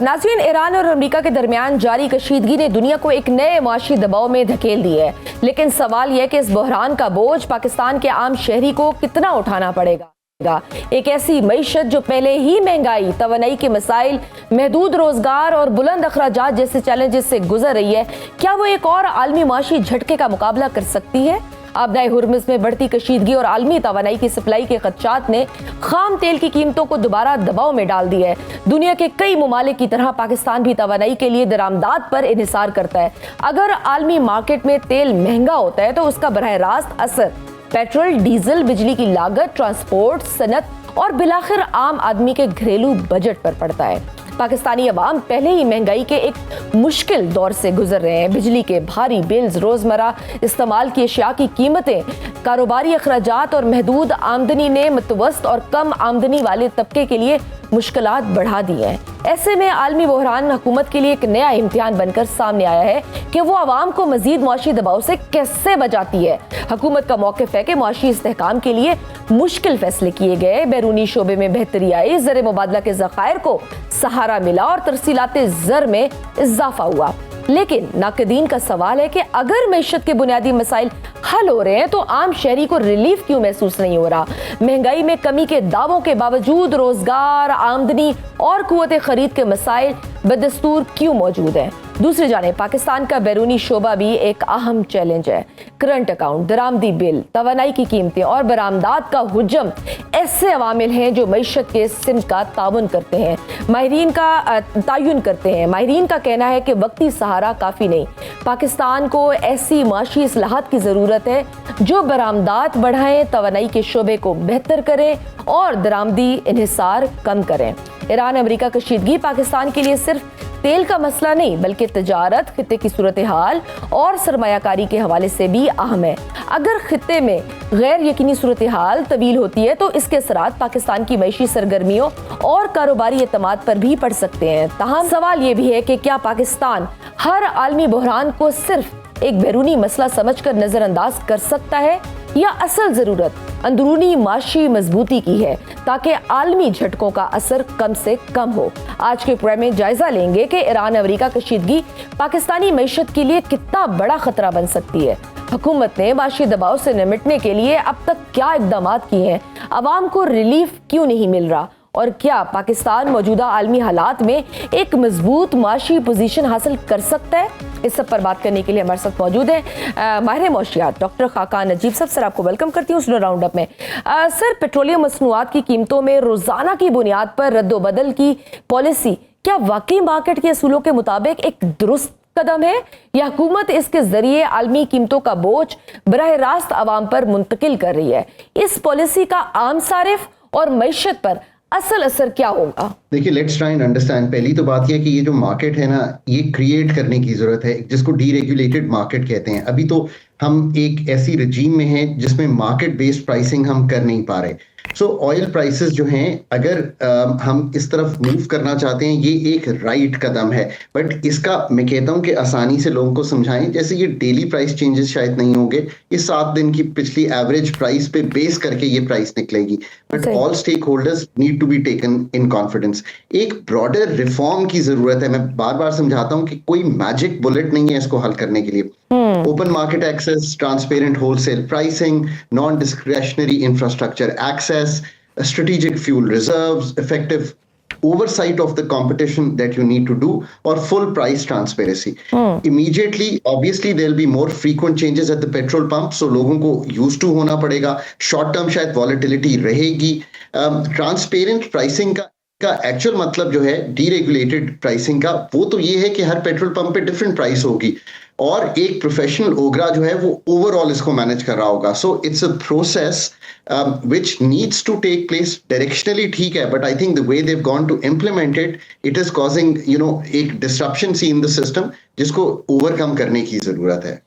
नाज़रीन, ईरान और अमेरिका के दरमियान जारी कशीदगी ने दुनिया को एक नए माशी दबाव में धकेल दिया है। लेकिन सवाल यह कि इस बहरान का बोझ पाकिस्तान के आम शहरी को कितना उठाना पड़ेगा। एक ऐसी मईशत जो पहले ही महंगाई, तवानाई के मसाइल, महदूद रोजगार और बुलंद अखराजात जैसे चैलेंजेस से गुजर रही है, क्या वो एक और आलमी माशी झटके का मुकाबला कर सकती है? आबदाए हुर्मुज़ में बढ़ती कशीदगी और आलमी तवानाई की सप्लाई के खदशात ने खाम तेल की कीमतों को दोबारा दबाव में डाल दिया है। दुनिया के कई ममालिक की तरह पाकिस्तान भी तवानाई के लिए दरामदात पर इन्हिसार करता है। अगर आलमी मार्केट में तेल महंगा होता है तो उसका बरह रास्त असर पेट्रोल, डीजल, बिजली की लागत, ट्रांसपोर्ट, सनत और बिलाखिर आम आदमी के घरेलू बजट पर पड़ता है। पाकिस्तानी अवाम पहले ही महंगाई के एक मुश्किल दौर से गुजर रहे हैं। बिजली के भारी बिल्स, रोजमर्रा इस्तेमाल की अशिया की कीमतें, कारोबारी अखराजात और महदूद आमदनी ने मुतवस्त और कम आमदनी वाले तबके के लिए मुश्किलात बढ़ा दी हैं। ऐसे में आलमी बहरान हुकूमत के लिए एक नया इम्तिहान बनकर सामने आया है कि वो आवाम को मजीद मुआशी दबाव से कैसे बचाती है। हुकूमत का मौक़िफ़ है कि मुआशी इस्तेहकाम के लिए मुश्किल फैसले किए गए, बैरूनी शोबे में बेहतरी आई, ज़र मुबादला के ज़खायर को सहारा मिला और तरसीलाते ज़र में इजाफा हुआ। लेकिन नाकदीन का सवाल है कि अगर मईशत के बुनियादी मसाइल हल हो रहे हैं तो आम शहरी को रिलीफ क्यों महसूस नहीं हो रहा? महंगाई में कमी के दावों के बावजूद रोजगार, आमदनी और कुव्वत खरीद के मसाइल बदस्तूर क्यों मौजूद हैं? दूसरी जाने पाकिस्तान का बैरूनी शोबा भी एक अहम चैलेंज है। करंट अकाउंट, दरामदी बिल, तवानाई की कीमतें और बरामदात का हुजम ऐसे अवामिल हैं जो मईशत के सिम का तायुन करते हैं। माहिरीन का कहना है कि वक्ती सहारा काफ़ी नहीं। पाकिस्तान को ऐसी माशी इस्लाहात की ज़रूरत है जो बरामदात बढ़ाएं, तवानाई के शोबे को बेहतर करें और दरामदी इन्हिसार कम करें। ईरान अमेरिका कशीदगी पाकिस्तान के लिए सिर्फ तेल का मसला नहीं बल्कि तजारत, खित्ते की सूरत हाल और सरमायाकारी के हवाले से भी अहम है। अगर खित्ते में गैर यकीनी सूरत हाल तवील होती है तो इसके असरात पाकिस्तान की मईशी सरगर्मियों और कारोबारी एतमाद पर भी पड़ सकते हैं। तहम सवाल ये भी है कि क्या पाकिस्तान हर आलमी बहरान को सिर्फ एक बैरूनी मसला समझकर नजरअंदाज कर सकता है या असल जरूरत अंदरूनी माशी मजबूती की है ताकि आलमी झटकों का असर कम से कम हो। आज के प्रोग्राम में जायजा लेंगे कि ईरान अमेरिका कशीदगी पाकिस्तानी मईशत के लिए कितना बड़ा खतरा बन सकती है। हुकूमत ने माशी दबाव से निपटने के लिए अब तक क्या इकदाम किए हैं, आवाम को रिलीफ क्यों नहीं मिल रहा और क्या पाकिस्तान मौजूदा आलमी हालात में एक मजबूत माशी पोजीशन हासिल कर सकता है? इस सब पर बात करने के लिए हमारे साथ मौजूद है माहिर मौशियात डॉक्टर खाकान नजीब साहब। सर, आपको वेलकम करती हूँ स्टूडियो राउंड अप में। सर, पेट्रोलियम मसनूआत की कीमतों में रोजाना की बुनियाद पर रद्दोबदल की पॉलिसी क्या वाकई मार्केट के असूलों के मुताबिक एक दुरुस्त कदम है या हुकूमत इसके जरिए आलमी कीमतों का बोझ बराह रास्त आवाम पर मुंतकिल कर रही है? इस पॉलिसी का आम सारिफ और मईशत पर असल असर क्या होगा? देखिए, लेट्स ट्राई एंड अंडरस्टैंड। पहली तो बात यह है कि ये जो मार्केट है ना, ये क्रिएट करने की जरूरत है, जिसको डीरेगुलेटेड मार्केट कहते हैं। अभी तो हम एक ऐसी रजीम में हैं जिसमें मार्केट बेस्ड प्राइसिंग हम कर नहीं पा रहे। सो ऑयल प्राइसेस जो हैं, अगर हम इस तरफ मूव करना चाहते हैं, ये एक राइट कदम है। बट इसका मैं कहता हूं कि आसानी से लोगों को समझाएं। जैसे ये डेली प्राइस चेंजेस शायद नहीं होंगे, ये 7 दिन की पिछली एवरेज प्राइस पे बेस करके ये प्राइस निकलेगी। But all stakeholders need to be taken in confidence. एक ब्रॉडर रिफॉर्म की जरूरत है। मैं बार बार समझाता हूं कि कोई मैजिक बुलेट नहीं है इसको हल करने के लिए। Open market access, transparent wholesale pricing, non-discretionary infrastructure access, strategic fuel reserves, effective oversight of the competition that you need to do, or full price transparency. Immediately, obviously, there'll be more frequent changes at the petrol pump, so लोगों को used to होना पड़ेगा। Short term शायद volatility रहेगी। Transparent pricing का actual मतलब जो है डीरेगुलेटेड प्राइसिंग का, वो तो ये है कि हर पेट्रोल पंप पे डिफरेंट प्राइस होगी और एक प्रोफेशनल ओगरा जो है वो ओवरऑल इसको मैनेज कर रहा होगा। So it's a process which needs to take place directionally, ठीक है, but I think the way they have gone to implement it is causing एक डिस्ट्रप्शन सी इन द सिस्टम जिसको ओवरकम करने की जरूरत है।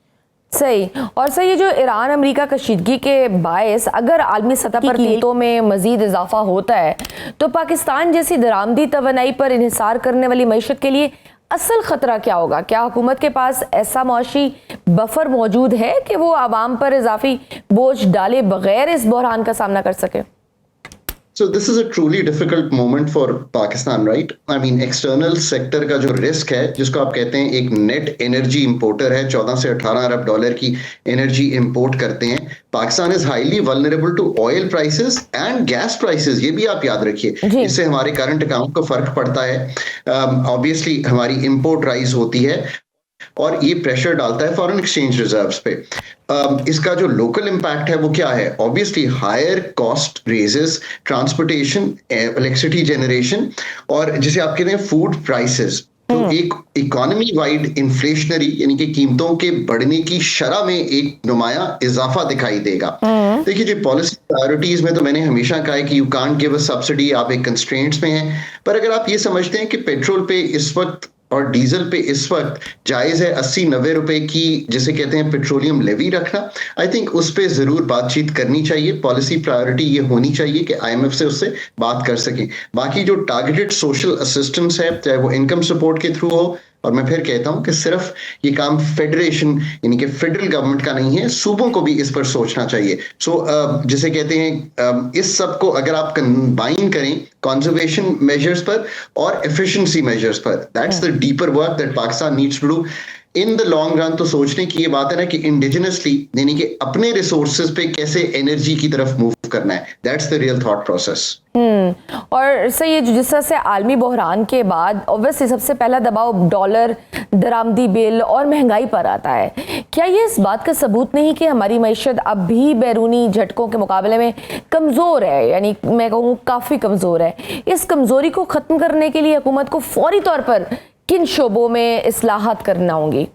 सही। और सर, ये जो ईरान अमेरिका कशीदगी के बायस अगर आलमी सतह पर कीमतों में मजीद इजाफा होता है तो पाकिस्तान जैसी दरामदी तवानाई पर इन्हिसार करने वाली मईशत के लिए असल खतरा क्या होगा? क्या हुकूमत के पास ऐसा मुआशी बफर मौजूद है कि वो आवाम पर इजाफी बोझ डाले बगैर इस बहरान का सामना कर सके? So this is a truly difficult moment for Pakistan, right? I mean, external sector का जो रिस्क है, जिसको आप कहते हैं एक नेट एनर्जी इंपोर्टर है, 14 से 18 अरब डॉलर की एनर्जी इंपोर्ट करते हैं। Pakistan is highly vulnerable to oil prices and gas prices, ये भी आप याद रखिए। इससे हमारे करंट अकाउंट को फर्क पड़ता है। ऑब्वियसली हमारी इंपोर्ट राइज होती है और ये प्रेशर डालता है फॉरेन एक्सचेंज रिजर्व्स पे। इसका जो लोकल इम्पैक्ट है वो क्या है? Obviously higher cost raises, transportation, electricity generation और जिसे आप कहते हैं फूड प्राइसेस। तो एक इकोनॉमी वाइड इन्फ्लेशनरी यानी कि कीमतों के बढ़ने की शरह में एक नुमाया इजाफा दिखाई देगा। देखिए जी, पॉलिसी प्रायोरिटीज में तो मैंने हमेशा कहा है कि you can't give a subsidy, आप एक कंस्ट्रेंट्स में हैं। पर अगर आप ये समझते हैं कि पेट्रोल पे इस वक्त और डीजल पे इस वक्त जायज है 80-90 रुपए की जिसे कहते हैं पेट्रोलियम लेवी रखना, आई थिंक उस पे जरूर बातचीत करनी चाहिए। पॉलिसी प्रायोरिटी ये होनी चाहिए कि आईएमएफ से उससे बात कर सकें। बाकी जो टारगेटेड सोशल असिस्टेंस है, चाहे वो इनकम सपोर्ट के थ्रू हो, और मैं फिर कहता हूं कि सिर्फ ये काम फेडरेशन यानी कि फेडरल गवर्नमेंट का नहीं है, सूबों को भी इस पर सोचना चाहिए। जिसे कहते हैं इस सब को अगर आप कंबाइन करें कंजर्वेशन मेजर्स पर और एफिशिएंसी मेजर्स पर, that's the deeper work that Pakistan needs to do in the long run. तो सोचने की ये बात है ना कि इंडिजिनसली यानी कि अपने रिसोर्सेज पे कैसे एनर्जी की तरफ मूव करना है, that's the real thought process. और सर, ये जिस तरह से आलमी बहरान के बाद ऑब्वियसली सबसे पहला दबाव डॉलर, दरामदी बिल और महंगाई पर आता है, क्या ये इस बात का सबूत नहीं कि हमारी मईशत अब भी बैरूनी झटकों के मुकाबले में कमज़ोर है? यानी मैं कहूँ काफ़ी कमज़ोर है। इस कमज़ोरी को ख़त्म करने के लिए हुकूमत को फौरी तौर पर किन शोबों में इस्लाहात करना होंगी?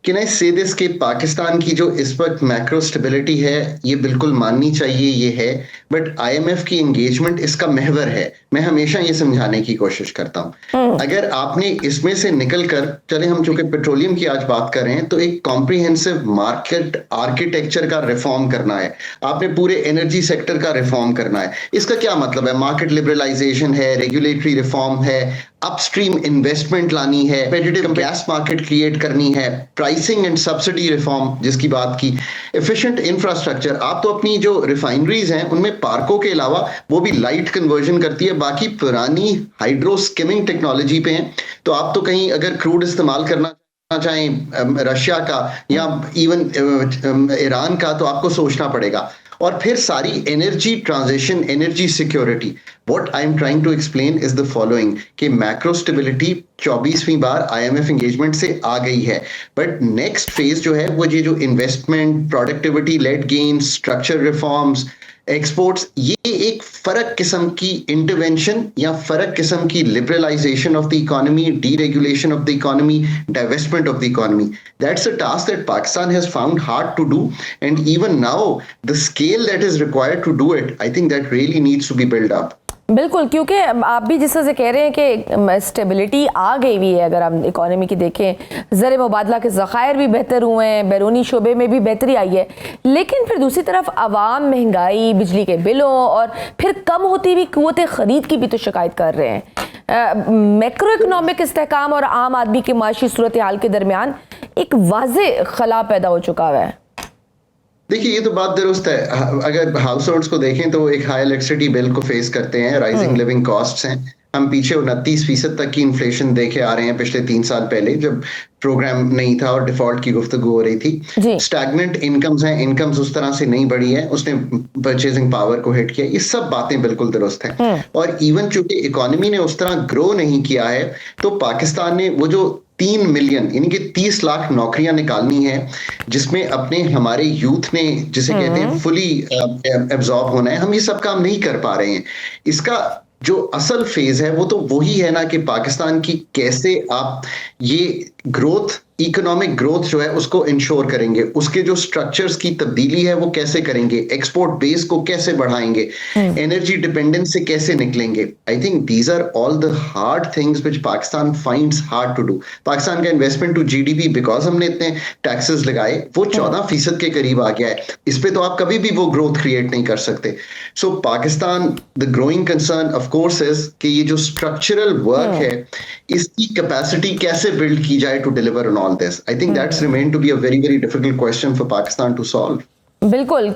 Can I say this कि पाकिस्तान की जो इस वक्त मैक्रो स्टेबिलिटी है ये बिल्कुल माननी चाहिए, ये है, बट आईएमएफ की एंगेजमेंट इसका महवर है। मैं हमेशा ये समझाने की कोशिश करता हूँ, अगर आपने इसमें से निकल कर चले, हम चूंकि पेट्रोलियम की आज बात कर रहे हैं, तो एक कॉम्प्रिहेंसिव मार्केट आर्किटेक्चर का रिफॉर्म करना है, आपने पूरे एनर्जी सेक्टर का रिफॉर्म करना है। इसका क्या मतलब है? मार्केट लिबरलाइजेशन है, रेगुलेटरी रिफॉर्म है, अपस्ट्रीम इन्वेस्टमेंट लानी है, कंपेटिटिव गैस मार्केट क्रिएट करनी है, प्राइसिंग एंड सब्सिडी रिफॉर्म जिसकी बात की, एफिशिएंट इंफ्रास्ट्रक्चर। आप तो अपनी जो रिफाइनरीज हैं उनमें पार्कों के अलावा वो भी लाइट कन्वर्जन करती है, बाकी पुरानी हाइड्रो स्किमिंग टेक्नोलॉजी पे हैं। तो आप तो कहीं अगर क्रूड इस्तेमाल करना चाहें रशिया का या इवन ईरान का, तो आपको सोचना पड़ेगा। और फिर सारी energy transition, energy security. What I am trying to explain is the following कि मैक्रो स्टेबिलिटी 24वीं बार आईएमएफ एंगेजमेंट से आ गई है, बट नेक्स्ट फेज जो है वो ये जो investment, productivity led gains, structure reforms, exports, ये एक फर्क किस्म की इंटरवेंशन या फर्क किस्म की liberalisation of the economy, deregulation of the economy, divestment of the economy, that's a task that Pakistan has found hard to do, and even now the scale that is required to do it, I think that really needs to be build up. बिल्कुल, क्योंकि आप भी जिस तरह से कह रहे हैं कि स्टेबिलिटी आ गई हुई है, अगर हम इकोनॉमी की देखें, ज़र मुबादला के ज़खायर भी बेहतर हुए हैं, बैरूनी शोबे में भी बेहतरी आई है, लेकिन फिर दूसरी तरफ आवाम महंगाई, बिजली के बिलों और फिर कम होती हुई क़ुव्वत ख़रीद की भी तो शिकायत कर रहे हैं। मैक्रो इकनॉमिक इस्तेहकाम और आम आदमी के माशी सूरत हाल के दरमियान एक वाज़ेह खला पैदा हो चुका है। देखिए, ये तो बात दुरुस्त है। अगर हाउस होल्ड्स को देखें तो एक हाई इलेक्ट्रिसिटी बिल को फेस करते हैं, राइजिंग लिविंग कॉस्ट्स हैं। हम पीछे 29% तक की इन्फ्लेशन देखे आ रहे हैं पिछले 3 साल पहले, जब प्रोग्राम नहीं था और डिफॉल्ट की गुफ्तगू हो रही थी। स्टैग्नेंट इनकम्स हैं, इनकम्स उस तरह से नहीं बढ़ी है, उसने परचेजिंग पावर को हिट किया। ये सब बातें बिल्कुल दुरुस्त हैं। और इवन चूंकि इकोनॉमी ने उस तरह ग्रो नहीं किया है, तो पाकिस्तान ने वो जो 3 मिलियन यानी कि 30 लाख नौकरियां निकालनी है, जिसमें अपने हमारे यूथ ने जिसे कहते हैं फुली एब्जॉर्ब होना है, हम ये सब काम नहीं कर पा रहे हैं। इसका जो असल फेज है वो तो वही है ना कि पाकिस्तान की कैसे आप ये ग्रोथ, इकोनॉमिक ग्रोथ जो है उसको इंश्योर करेंगे, उसके जो स्ट्रक्चर्स की तब्दीली है वो कैसे करेंगे, एक्सपोर्ट बेस को कैसे बढ़ाएंगे, एनर्जी डिपेंडेंस से कैसे निकलेंगे। I think these are all the hard things which Pakistan finds hard to do. Pakistan का इन्वेस्टमेंट टू जीडीपी, बिकॉज हमने इतने टैक्सेस लगाए, वो 14% के करीब आ गया है। इस पे तो आप कभी भी वो ग्रोथ क्रिएट नहीं कर सकते। So Pakistan, the growing concern of course is कि ये जो स्ट्रक्चरल वर्क है, इसकी कैपेसिटी कैसे बिल्ड की जाए to deliver on all this. I think that's remained to be a very, very difficult question for Pakistan to solve. बिल्कुल,